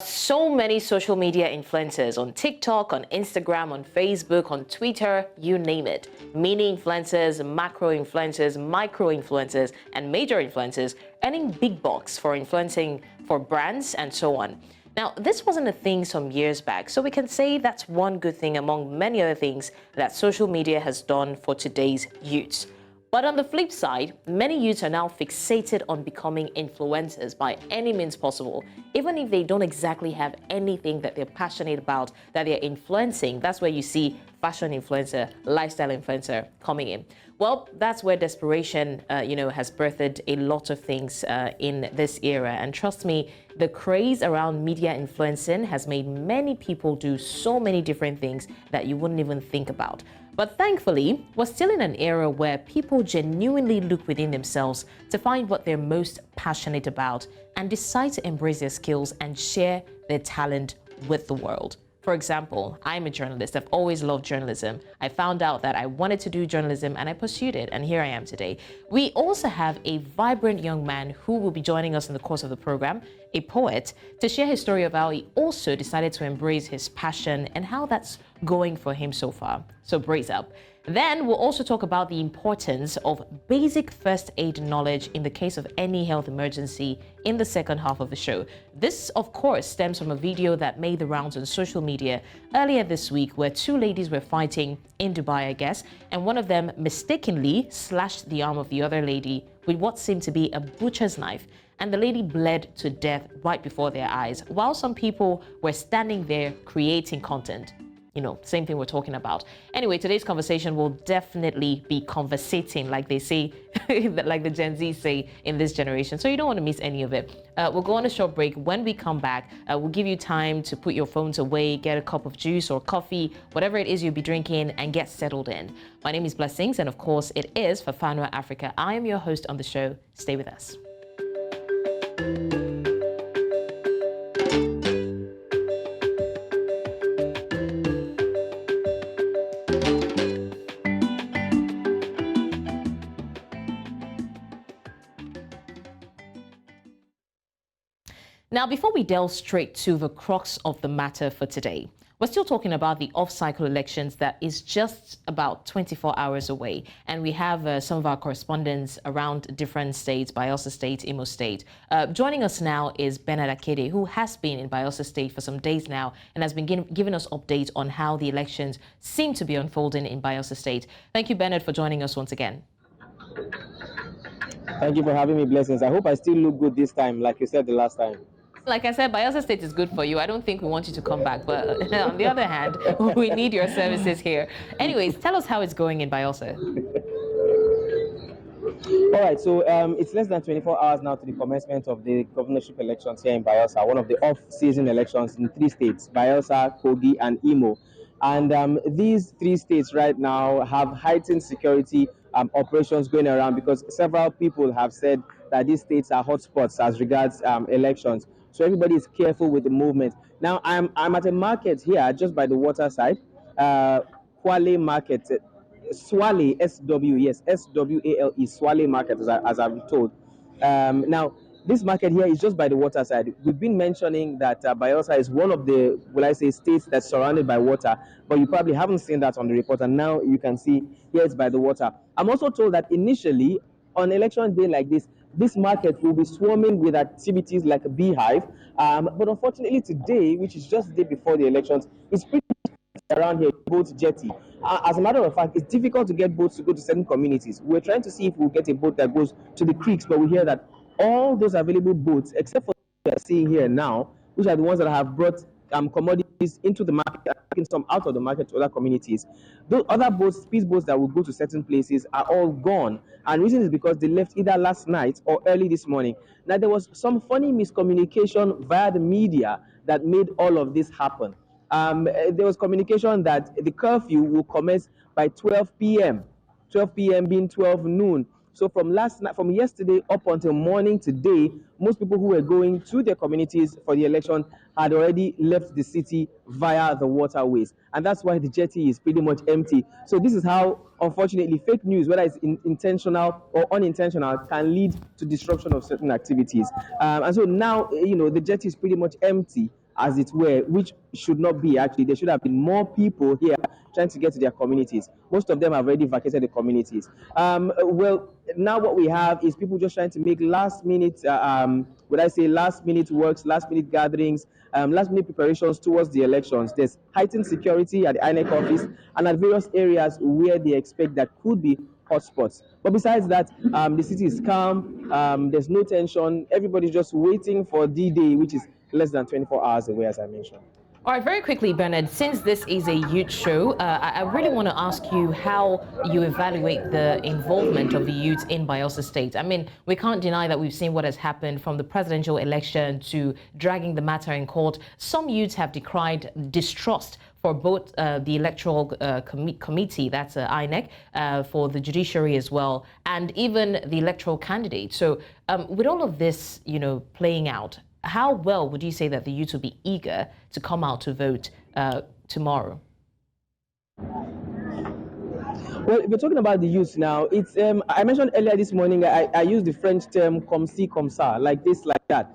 So many social media influencers on TikTok, on Instagram, on Facebook, on Twitter, you name it. Mini influencers, macro influencers, micro influencers, and major influencers earning big bucks for influencing for brands and so on. Now, this wasn't a thing some years back, so we can say that's one good thing among many other things that social media has done for today's youths. But on the flip side, many youths are now fixated on becoming influencers by any means possible, even if they don't exactly have anything that they're passionate about that they're influencing. That's where you see fashion influencer, lifestyle influencer coming in. Well, that's where desperation, has birthed a lot of things in this era. And trust me, the craze around media influencing has made many people do so many different things that you wouldn't even think about. But thankfully, we're still in an era where people genuinely look within themselves to find what they're most passionate about and decide to embrace their skills and share their talent with the world. For example, I'm a journalist. I've always loved journalism. I found out that I wanted to do journalism and I pursued it, and here I am today. We also have a vibrant young man who will be joining us in the course of the program, a poet, to share his story of how he also decided to embrace his passion and how that's going for him so far. So brace up. Then we'll also talk about the importance of basic first aid knowledge in the case of any health emergency in the second half of the show. This, of course, stems from a video that made the rounds on social media earlier this week where two ladies were fighting in Dubai, I guess, and one of them mistakenly slashed the arm of the other lady with what seemed to be a butcher's knife, and the lady bled to death right before their eyes, while some people were standing there creating content. Same thing we're talking about. Anyway, today's conversation will definitely be conversating, like they say, like the Gen Z say in this generation. So you don't want to miss any of it. We'll go on a short break. When we come back, we'll give you time to put your phones away, get a cup of juice or coffee, whatever it is you'll be drinking, and get settled in. My name is Blessings, and of course, it is Fafanua Afrika. I am your host on the show. Stay with us. Now, before we delve straight to the crux of the matter for today, we're still talking about the off-cycle elections that is just about 24 hours away. And we have some of our correspondents around different states, Bayelsa State, Imo State. Joining us now is Bernard Akede, who has been in Bayelsa State for some days now and has been giving us updates on how the elections seem to be unfolding in Bayelsa State. Thank you, Bernard, for joining us once again. Thank you for having me, Blessings. I hope I still look good this time, like you said the last time. Like I said, Bayelsa State is good for you. I don't think we want you to come back. But on the other hand, we need your services here. Anyways, tell us how it's going in Bayelsa. All right, so it's less than 24 hours now to the commencement of the governorship elections here in Bayelsa, one of the off-season elections in 3 states, Bayelsa, Kogi, and Imo. And these 3 states right now have heightened security operations going around because several people have said that these states are hotspots as regards elections. So everybody is careful with the movement. Now, I'm at a market here just by the water side, Swale Market, Swale, S-W, yes, S-W-A-L-E, Swale Market, as I'm told. Now, this market here is just by the water side. We've been mentioning that Bayelsa is one of the, states that's surrounded by water, but you probably haven't seen that on the report, and now you can see here it's by the water. I'm also told that initially, on election day like this market will be swarming with activities like a beehive, but unfortunately today, which is just the day before the elections, it's pretty around here, boat jetty. As a matter of fact, it's difficult to get boats to go to certain communities. We're trying to see if we'll get a boat that goes to the creeks, but we hear that all those available boats, except for what we're seeing here now, which are the ones that have brought commodities into the market, taking some out of the market to other communities. Those other boats, speedboats that will go to certain places are all gone. And the reason is because they left either last night or early this morning. Now, there was some funny miscommunication via the media that made all of this happen. There was communication that the curfew will commence by 12 p.m., 12 p.m. being 12 noon. So from yesterday up until morning today, most people who were going to their communities for the election had already left the city via the waterways. And that's why the jetty is pretty much empty. So this is how, unfortunately, fake news, whether it's intentional or unintentional, can lead to disruption of certain activities. And so now, the jetty is pretty much empty. as it were, which should not be actually. There should have been more people here trying to get to their communities. Most of them have already vacated the communities. Well, now what we have is people just trying to make last minute, last minute works, last minute gatherings, last minute preparations towards the elections. There's heightened security at the INEC office and at various areas where they expect that could be hotspots. But besides that, the city is calm, there's no tension, everybody's just waiting for D-Day, which is less than 24 hours away, as I mentioned. All right, very quickly, Bernard, since this is a youth show, I really want to ask you how you evaluate the involvement of the youth in Bayelsa State. I mean, we can't deny that we've seen what has happened from the presidential election to dragging the matter in court. Some youths have decried distrust for both the electoral committee, that's INEC, for the judiciary as well, and even the electoral candidate. So with all of this, playing out, how well would you say that the youth will be eager to come out to vote tomorrow? Well, if we're talking about the youth now, it's I mentioned earlier this morning, I used the French term comme ci, comme ça, like this, like that.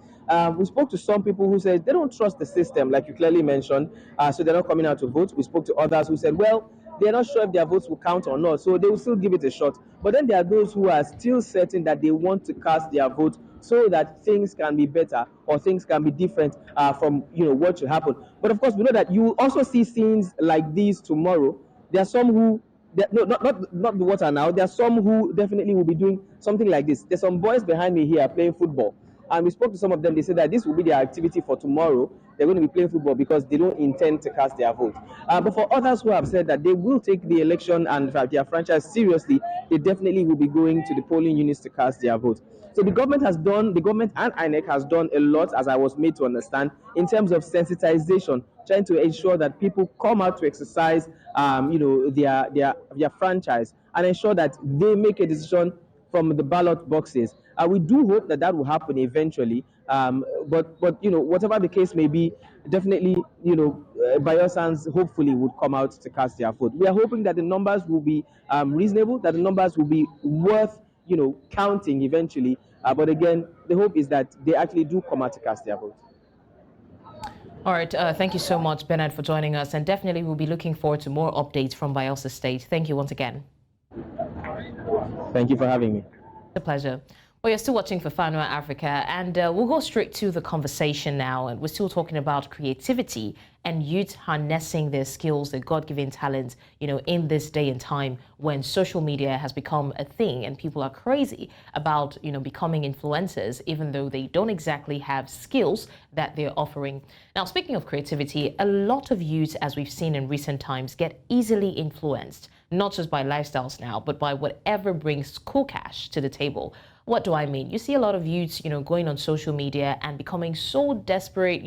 We spoke to some people who said they don't trust the system, like you clearly mentioned, so they're not coming out to vote. We spoke to others who said, well, they're not sure if their votes will count or not, so they will still give it a shot. But then there are those who are still certain that they want to cast their vote so that things can be better or things can be different from what should happen. But of course, we know that you will also see scenes like these tomorrow. There are some who, not the water now, there are some who definitely will be doing something like this. There's some boys behind me here playing football. And we spoke to some of them. They said that this will be their activity for tomorrow. They're going to be playing football because they don't intend to cast their vote. But for others who have said that they will take the election and their franchise seriously, they definitely will be going to the polling units to cast their vote. So the government and INEC has done a lot, as I was made to understand, in terms of sensitization, trying to ensure that people come out to exercise, their franchise and ensure that they make a decision from the ballot boxes. We do hope that that will happen eventually, but whatever the case may be, definitely, Bayelsans hopefully would come out to cast their vote. We are hoping that the numbers will be reasonable, that the numbers will be worth, counting eventually. But again, the hope is that they actually do come out to cast their vote. All right, thank you so much, Bernard, for joining us, and definitely we'll be looking forward to more updates from Bayelsa State. Thank you once again. Thank you for having me. It's a pleasure. Well, you're still watching Fafanua Afrika, and we'll go straight to the conversation now. And we're still talking about creativity and youth harnessing their skills, their God-given talents, in this day and time when social media has become a thing and people are crazy about, becoming influencers, even though they don't exactly have skills that they're offering. Now, speaking of creativity, a lot of youth, as we've seen in recent times, get easily influenced, not just by lifestyles now, but by whatever brings cool cash to the table. What do I mean? You see a lot of youths, going on social media and becoming so desperate.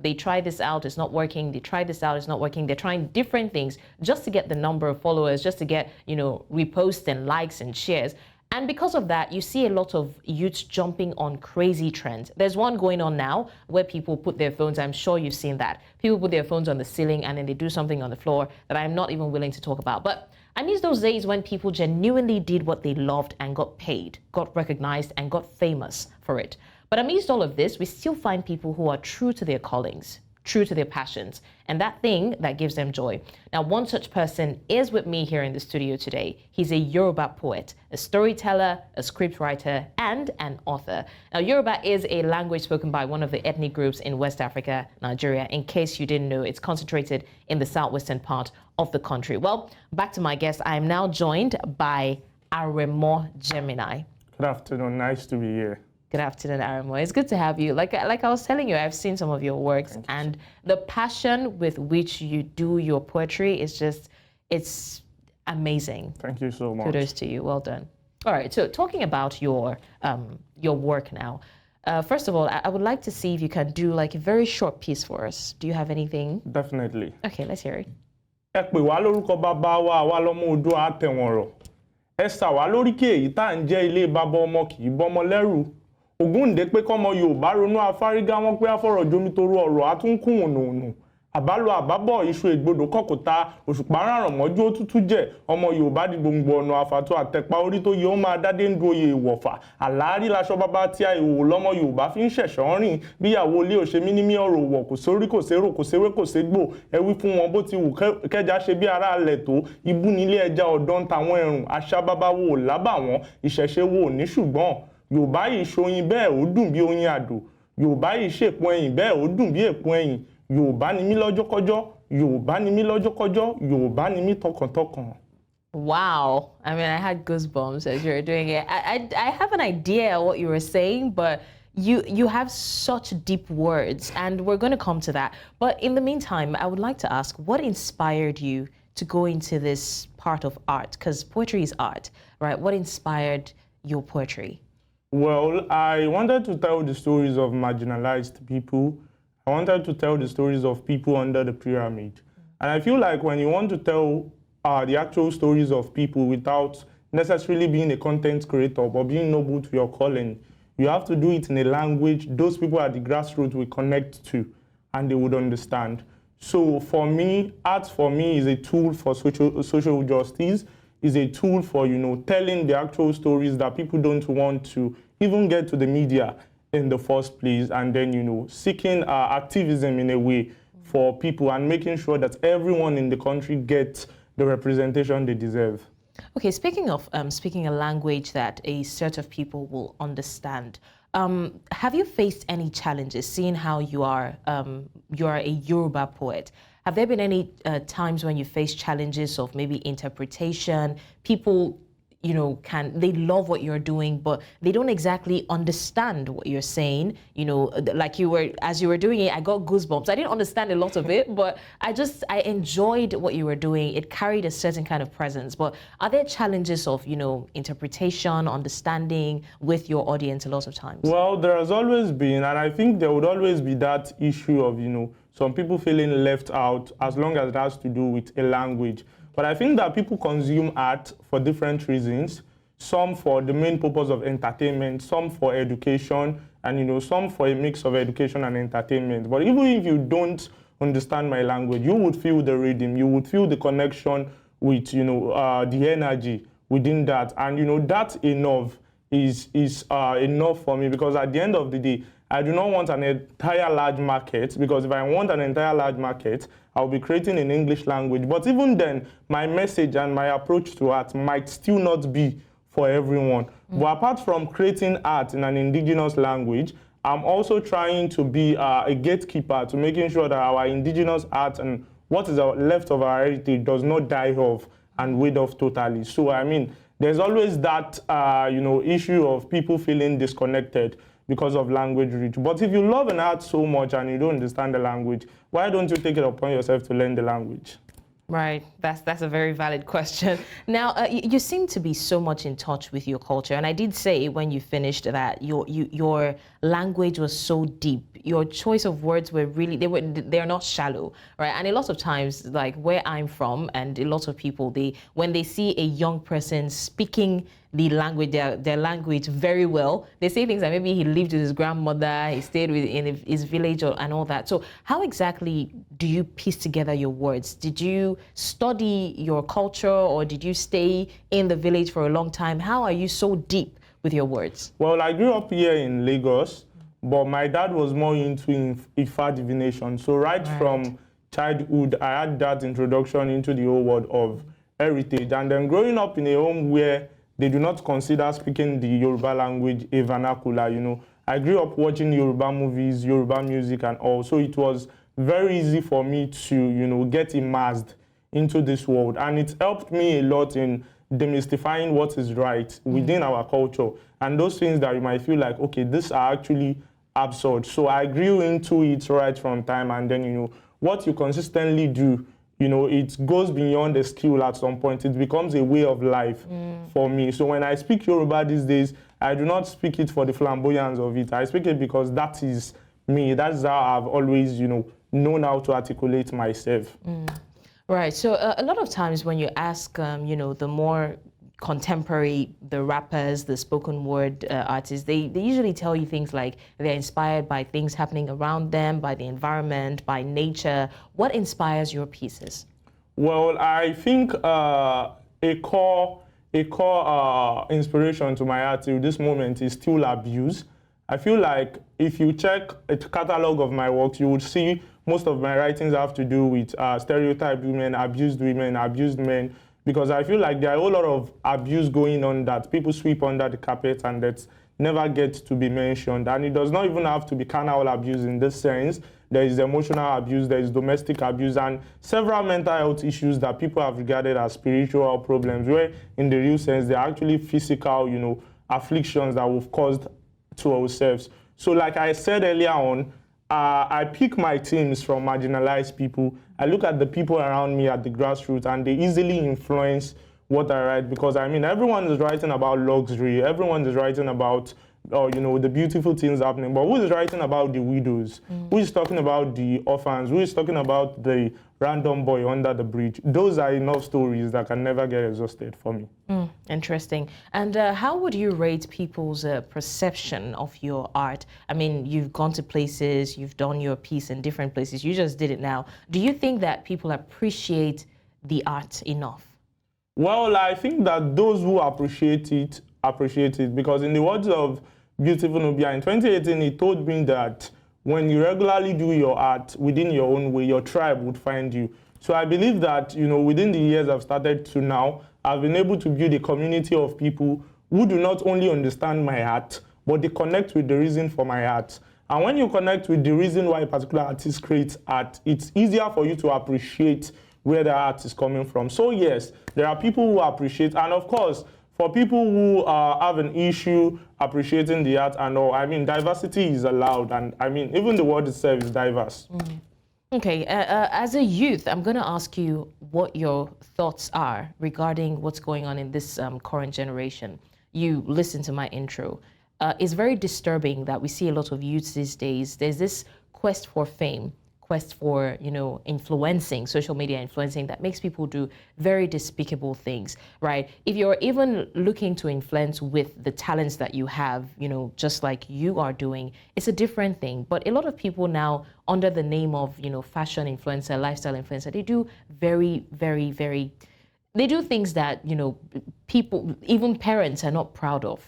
They try this out, it's not working. They try this out, it's not working. They're trying different things just to get the number of followers, just to get, reposts and likes and shares. And because of that, you see a lot of youths jumping on crazy trends. There's one going on now where people put their phones, I'm sure you've seen that. People put their phones on the ceiling and then they do something on the floor that I'm not even willing to talk about. But I miss those days when people genuinely did what they loved and got paid, got recognized and got famous for it. But amidst all of this, we still find people who are true to their callings, true to their passions, and that thing that gives them joy. Now, one such person is with me here in the studio today. He's a Yoruba poet, a storyteller, a scriptwriter, and an author. Now, Yoruba is a language spoken by one of the ethnic groups in West Africa, Nigeria. In case you didn't know, it's concentrated in the southwestern part of the country. Well, back to my guest. I am now joined by Aremo Gemini. Good afternoon. Nice to be here. Good afternoon, Aremo. It's good to have you. Like I was telling you, I've seen some of your works, and the passion with which you do your poetry is just, it's amazing. Thank you so much. Kudos to you. Well done. All right. So talking about your work now, first of all, I would like to see if you can do like a very short piece for us. Do you have anything? Definitely. Okay, let's hear it. Ẹ pè wá lórúkọ bàbá wa, àwa lọmọ Oòduà àtẹ̀wọ̀n rọ̀. Ẹ sà wá lóríkì èyí tá à ń jẹ́ ilé bàbá ọmọ kì í bọ́mọ lẹ́rù. Ògúndé pé kọ́mọ Yorùbá ronú afárígá wọn pé afọ̀rọ̀ jomitoro ọ̀rọ̀ àtúnkùn ònùnù. àbálọ àbábọ̀ iṣu ègbodò kọ̀kọ̀ta òṣùpá ráràn mọ́jú òtútù jẹ́ ọmọ Yorùbá di gbòǹgbò ọ̀nà àfàtò àtẹ̀pá orí tó yẹ ó máa dádé ń du oyè ìwọ̀fà àlárí laṣọ bàbá tí a ìhòòhò lọ́mọ Yorùbá fi ń ṣẹ̀ṣọ́ rìn bíyàwó ilé òṣèmí ní mí ọ̀rọ̀ òwọ̀ kò sórí kò sérò kò séwé kò ségbò ẹ wí fún wọn bó ti wù kẹjà ṣe bí ara alẹ̀ tó ibú nílé ẹja ọ̀dọ́ ń tàwọn ẹ̀rùn àṣà bàbá wo ò lábà wọn ìṣẹ̀ṣe wo ò ní ṣùgbọ́n Yorùbá yìí ṣoyin bẹ́ẹ̀ ó dùn bí oyin àdó Yorùbá yìí ṣèpọ̀ ẹ̀yìn bẹ́ẹ̀ ó dùn bí èpo ẹ̀yìn Yorùbá ni mí lọ́jọ́kọ́jọ́ Yorùbá ni mí lọ́jọ́kọ́jọ́ Yorùbá ni mí tọkàntọkàn. Wow. I mean, I had goosebumps as you were doing it. I have an idea what you were saying, but you have such deep words, and we're going to come to that. But in the meantime, I would like to ask, what inspired you to go into this part of art? Because poetry is art, right? What inspired your poetry? Well, I wanted to tell the stories of marginalized people. I wanted to tell the stories of people under the pyramid. And I feel like when you want to tell the actual stories of people without necessarily being a content creator but being noble to your calling, you have to do it in a language those people at the grassroots will connect to and they would understand. So for me, art for me is a tool for social justice, is a tool for, telling the actual stories that people don't want to even get to the media in the first place, and then, seeking activism in a way for people and making sure that everyone in the country gets the representation they deserve. Okay, speaking of speaking a language that a set of people will understand, have you faced any challenges, seeing how you are a Yoruba poet? Have there been any times when you face challenges of maybe interpretation? People, they love what you're doing, but they don't exactly understand what you're saying. Like as you were doing it, I got goosebumps. I didn't understand a lot of it, but I enjoyed what you were doing. It carried a certain kind of presence. But are there challenges of, interpretation, understanding with your audience a lot of times? Well, there has always been, and I think there would always be that issue of, some people feeling left out as long as it has to do with a language. But I think that people consume art for different reasons, some for the main purpose of entertainment, some for education, and some for a mix of education and entertainment. But even if you don't understand my language, you would feel the rhythm, you would feel the connection with, the energy within that. And, that enough is enough for me, because at the end of the day, I do not want an entire large market, because if I want an entire large market, I'll be creating in English language. But even then, my message and my approach to art might still not be for everyone. But apart from creating art in an indigenous language, I'm also trying to be a gatekeeper to making sure that our indigenous art and what is left of our heritage does not die off and wade off totally. So, I mean, there's always that, issue of people feeling disconnected because of language reach. But if you love an art so much and you don't understand the language, why don't you take it upon yourself to learn the language? Right, that's a very valid question. Now, you seem to be so much in touch with your culture, and I did say when you finished that your language was so deep. Your choice of words were really they're not shallow, right? And a lot of times, like where I'm from, and a lot of people, when they see a young person speaking the language, their language very well, they say things like maybe he lived with his grandmother, he stayed in his village, and all that. So how exactly do you piece together your words? Did you study your culture, or did you stay in the village for a long time? How are you so deep with your words? Well, I grew up here in Lagos, but my dad was more into Ifa divination. So right from childhood, I had that introduction into the whole world of heritage. And then growing up in a home where they do not consider speaking the Yoruba language a vernacular, I grew up watching Yoruba movies, Yoruba music and all. So it was very easy for me to, get immersed into this world. And it helped me a lot in demystifying what is right within our culture. And those things that you might feel like, okay, these are actually absurd. So I grew into it right from time. And then, what you consistently do, it goes beyond a skill at some point. It becomes a way of life for me. So when I speak Yoruba these days, I do not speak it for the flamboyance of it. I speak it because that is me. That's how I've always, known how to articulate myself. Right. So a lot of times when you ask, the more contemporary, the rappers, the spoken word artists, they usually tell you things like they're inspired by things happening around them, by the environment, by nature. What inspires your pieces? Well, I think a core inspiration to my art till this moment is still abuse. I feel like if you check a catalog of my works, you would see most of my writings have to do with stereotyped women, abused men, because I feel like there are a whole lot of abuse going on that people sweep under the carpet and that never get to be mentioned. And it does not even have to be carnal abuse in this sense. There is emotional abuse, there is domestic abuse, and several mental health issues that people have regarded as spiritual problems, where in the real sense, they're actually physical, afflictions that we've caused to ourselves. So like I said earlier on, I pick my themes from marginalized people. I look at the people around me at the grassroots, and they easily influence what I write, because I mean, everyone is writing about luxury, everyone is writing about the beautiful things happening, but who is writing about the widows? Who is talking about the orphans? Who is talking about the random boy under the bridge? Those are enough stories that can never get exhausted for me. Interesting. And how would you rate people's perception of your art? I mean, you've gone to places, you've done your piece in different places, you just did it now. Do you think that people appreciate the art enough? Well, I think that those who appreciate it, because in the words of Beautiful Nubia in 2018, he told me that when you regularly do your art within your own way, your tribe would find you. So I believe that, within the years I've started to now, I've been able to build a community of people who do not only understand my art, but they connect with the reason for my art. And when you connect with the reason why a particular artist creates art, it's easier for you to appreciate where the art is coming from. So yes, there are people who appreciate, and of course, for people who have an issue appreciating the art and all, I mean, diversity is allowed, and I mean, even the word itself is diverse. Okay, as a youth, I'm going to ask you what your thoughts are regarding what's going on in this current generation. You listened to my intro. It's very disturbing that we see a lot of youths these days. There's this quest for fame, quest for, influencing, social media influencing, that makes people do very despicable things, right? If you're even looking to influence with the talents that you have, just like you are doing, it's a different thing. But a lot of people now, under the name of, fashion influencer, lifestyle influencer, they do very, very, very, they do things that, people, even parents are not proud of,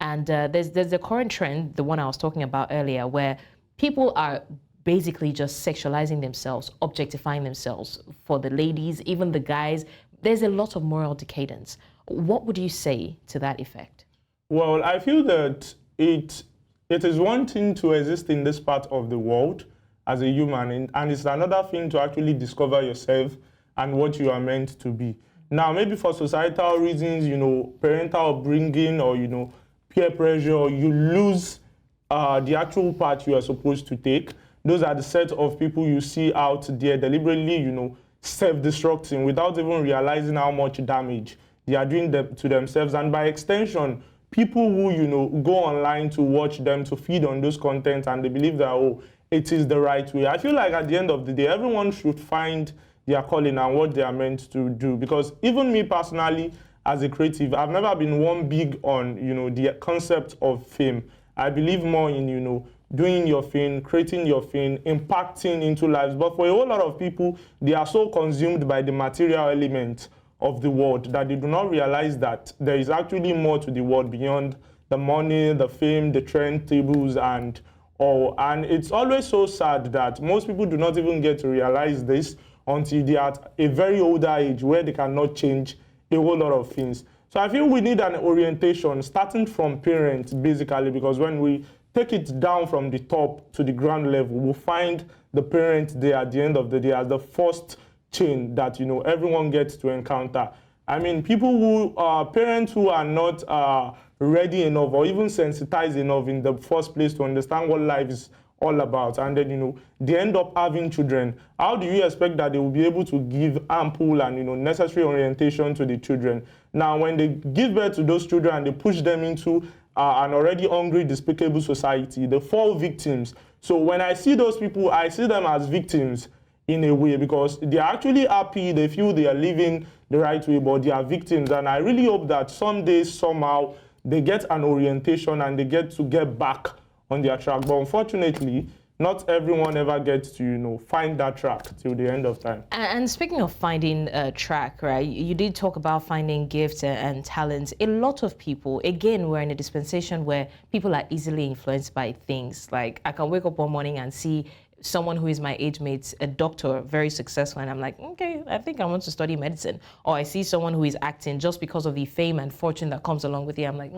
and there's a current trend, the one I was talking about earlier, where people are basically just sexualizing themselves, objectifying themselves. For the ladies, even the guys, there's a lot of moral decadence. What would you say to that effect? Well, I feel that it is one thing to exist in this part of the world as a human, and it's another thing to actually discover yourself and what you are meant to be. Now, maybe for societal reasons, parental upbringing or, peer pressure, you lose the actual path you are supposed to take. Those are the set of people you see out there deliberately, self-destructing without even realizing how much damage they are doing to themselves. And by extension, people who, go online to watch them, to feed on those content, and they believe that, it is the right way. I feel like at the end of the day, everyone should find their calling and what they are meant to do. Because even me personally, as a creative, I've never been one big on, the concept of fame. I believe more in, doing your thing, creating your thing, impacting into lives. But for a whole lot of people, they are so consumed by the material element of the world that they do not realize that there is actually more to the world beyond the money, the fame, the trend tables, and all. And it's always so sad that most people do not even get to realize this until they are at a very older age where they cannot change a whole lot of things. So I feel we need an orientation starting from parents, basically, because when we take it down from the top to the ground level, we'll find the parent there at the end of the day as the first chain that, everyone gets to encounter. I mean, people who are parents who are not ready enough or even sensitized enough in the first place to understand what life is all about, and then, they end up having children. How do you expect that they will be able to give ample and, necessary orientation to the children? Now, when they give birth to those children and they push them into an already hungry, despicable society, they fall victims. So when I see those people, I see them as victims in a way, because they're actually happy, they feel they are living the right way, but they are victims. And I really hope that someday, somehow, they get an orientation and they get to get back on their track. But unfortunately, not everyone ever gets to, find that track till the end of time. And speaking of finding a track, right, you did talk about finding gifts and talents. A lot of people, again, we're in a dispensation where people are easily influenced by things. Like, I can wake up one morning and see someone who is my age mate, a doctor, very successful, and I'm like, okay, I think I want to study medicine. Or I see someone who is acting just because of the fame and fortune that comes along with it. I'm like,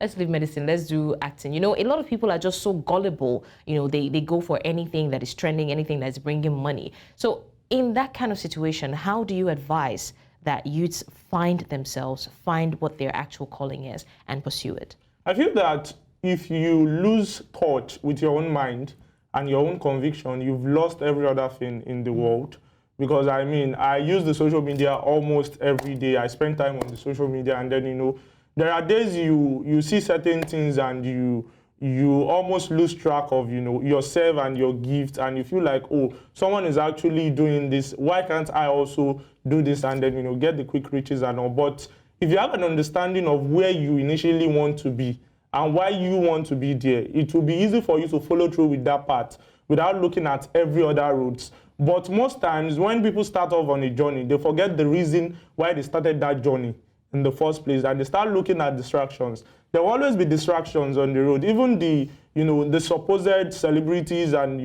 let's leave medicine, let's do acting. A lot of people are just so gullible. They go for anything that is trending, anything that's bringing money. So in that kind of situation, how do you advise that youths find themselves, find what their actual calling is, and pursue it? I feel that if you lose touch with your own mind and your own conviction, you've lost every other thing in the world. Because I use the social media almost every day. I spend time on the social media, and then, there are days you see certain things and you almost lose track of, yourself and your gift, and you feel like, oh, someone is actually doing this. Why can't I also do this? And then, get the quick riches and all. But if you have an understanding of where you initially want to be, and why you want to be there, it will be easy for you to follow through with that path without looking at every other route. But most times when people start off on a journey, they forget the reason why they started that journey in the first place, and they start looking at distractions. There will always be distractions on the road. Even the supposed celebrities and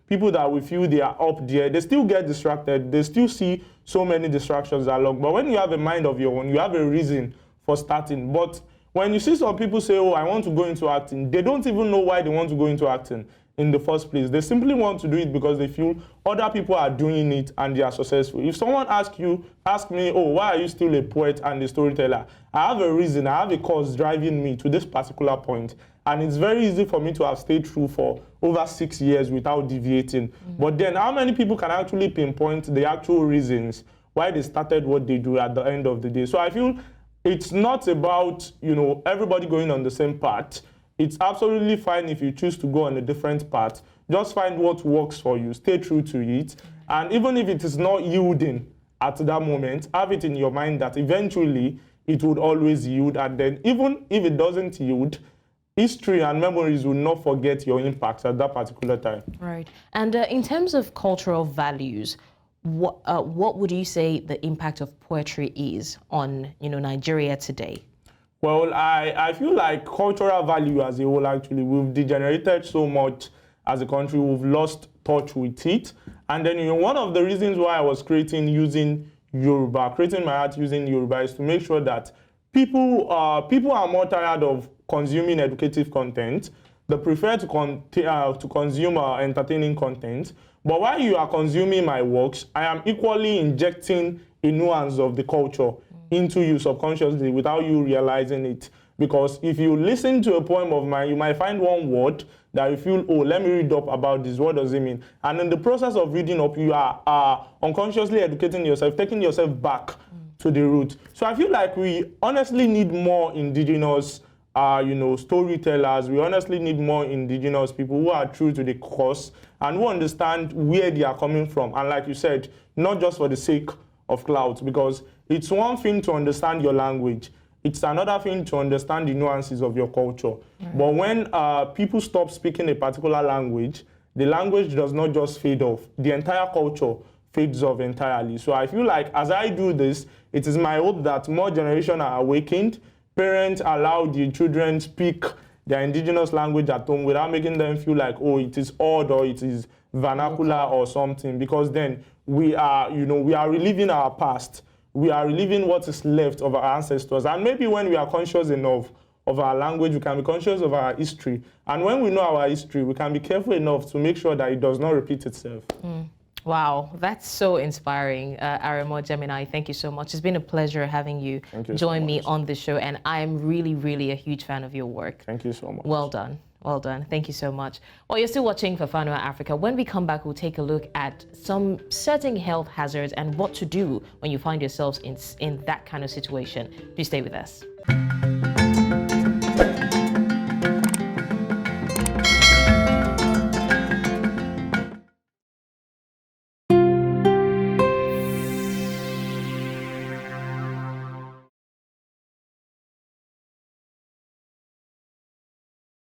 people that we feel they are up there, they still get distracted. They still see so many distractions along. But when you have a mind of your own, you have a reason for starting. But when you see some people say, oh, I want to go into acting, they don't even know why they want to go into acting in the first place. They simply want to do it because they feel other people are doing it and they are successful. If someone ask me, oh, why are you still a poet and a storyteller? I have a reason, I have a cause driving me to this particular point. And it's very easy for me to have stayed true for over 6 years without deviating. But then how many people can actually pinpoint the actual reasons why they started what they do at the end of the day? So I feel it's not about, everybody going on the same path. It's absolutely fine if you choose to go on a different path. Just find what works for you, stay true to it. And even if it is not yielding at that moment, have it in your mind that eventually it would always yield. And then even if it doesn't yield, history and memories will not forget your impact at that particular time. Right. And in terms of cultural values, what would you say the impact of poetry is on Nigeria today? Well, I feel like cultural value as a whole, actually, we've degenerated so much as a country, we've lost touch with it. And then one of the reasons why I was creating my art using Yoruba is to make sure that people are more tired of consuming educative content. They prefer to consume entertaining content. But while you are consuming my works, I am equally injecting a nuance of the culture into you subconsciously without you realizing it. Because if you listen to a poem of mine, you might find one word that you feel, oh, let me read up about this. What does it mean? And in the process of reading up, you are unconsciously educating yourself, taking yourself back to the root. So I feel like we honestly need more indigenous storytellers. We honestly need more indigenous people who are true to the cause and who understand where they are coming from. And like you said, not just for the sake of clout, because it's one thing to understand your language. It's another thing to understand the nuances of your culture. But when people stop speaking a particular language, the language does not just fade off. The entire culture fades off entirely. So I feel like as I do this, it is my hope that more generations are awakened. Parents allow the children speak their indigenous language at home without making them feel like, oh, it is odd or it is vernacular or something, because then we are reliving our past. We are reliving what is left of our ancestors. And maybe when we are conscious enough of our language, we can be conscious of our history. And when we know our history, we can be careful enough to make sure that it does not repeat itself. Wow, that's so inspiring. Aremo Gemini, thank you so much. It's been a pleasure having you join me on the show, and I'm really, really a huge fan of your work. Thank you so much. Well done. Well done. Thank you so much. Well, you're still watching Fafanua Afrika. When we come back, we'll take a look at some certain health hazards and what to do when you find yourselves in that kind of situation. Do stay with us.